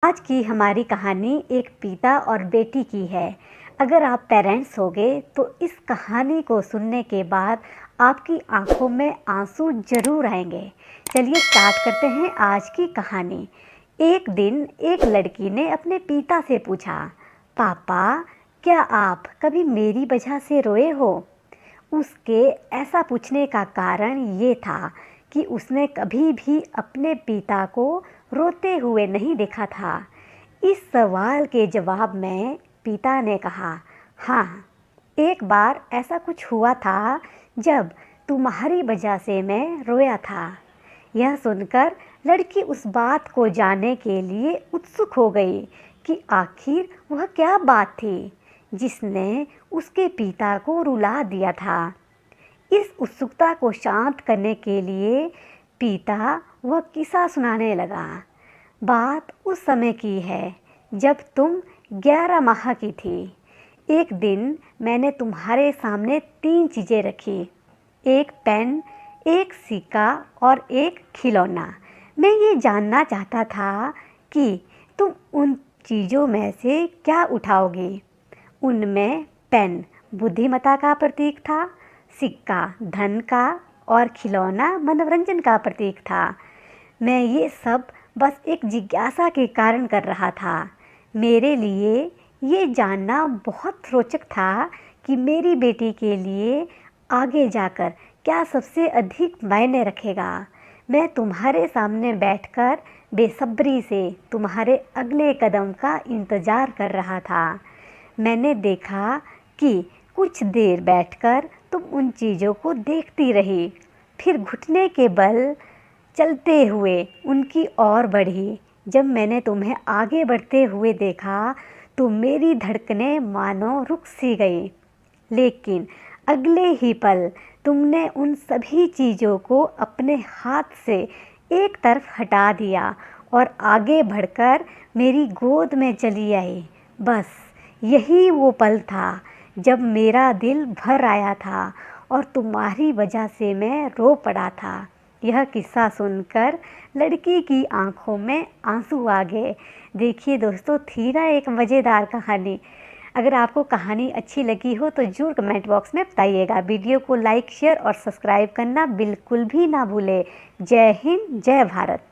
आज की हमारी कहानी एक पिता और बेटी की है। अगर आप पेरेंट्स होगे तो इस कहानी को सुनने के बाद आपकी आंखों में आंसू जरूर आएंगे। चलिए स्टार्ट करते हैं आज की कहानी। एक दिन एक लड़की ने अपने पिता से पूछा, पापा क्या आप कभी मेरी वजह से रोए हो? उसके ऐसा पूछने का कारण ये था कि उसने कभी भी अपने पिता को रोते हुए नहीं देखा था। इस सवाल के जवाब में पिता ने कहा, हाँ, एक बार ऐसा कुछ हुआ था जब तुम्हारी वजह से मैं रोया था। यह सुनकर लड़की उस बात को जानने के लिए उत्सुक हो गई कि आखिर वह क्या बात थी जिसने उसके पिता को रुला दिया था। इस उत्सुकता को शांत करने के लिए पिता वह किस्सा सुनाने लगा। बात उस समय की है जब तुम 11 माह की थी। एक दिन मैंने तुम्हारे सामने 3 चीज़ें रखी, एक पेन, एक सिक्का और एक खिलौना। मैं ये जानना चाहता था कि तुम उन चीज़ों में से क्या उठाओगी। उनमें पेन बुद्धिमत्ता का प्रतीक था, सिक्का धन का और खिलौना मनोरंजन का प्रतीक था। मैं ये सब बस एक जिज्ञासा के कारण कर रहा था। मेरे लिए ये जानना बहुत रोचक था कि मेरी बेटी के लिए आगे जाकर क्या सबसे अधिक मायने रखेगा। मैं तुम्हारे सामने बैठकर बेसब्री से तुम्हारे अगले कदम का इंतज़ार कर रहा था। मैंने देखा कि कुछ देर बैठकर तुम उन चीज़ों को देखती रही, फिर घुटने के बल चलते हुए उनकी ओर बढ़ी। जब मैंने तुम्हें आगे बढ़ते हुए देखा तो मेरी धड़कनें मानो रुक सी गई। लेकिन अगले ही पल तुमने उन सभी चीज़ों को अपने हाथ से एक तरफ हटा दिया और आगे बढ़कर मेरी गोद में चली आई। बस यही वो पल था जब मेरा दिल भर आया था और तुम्हारी वजह से मैं रो पड़ा था। यह किस्सा सुनकर लड़की की आंखों में आंसू आ गए। देखिए दोस्तों, थी ना एक मज़ेदार कहानी। अगर आपको कहानी अच्छी लगी हो तो ज़रूर कमेंट बॉक्स में बताइएगा। वीडियो को लाइक, शेयर और सब्सक्राइब करना बिल्कुल भी ना भूलें। जय हिंद, जय भारत।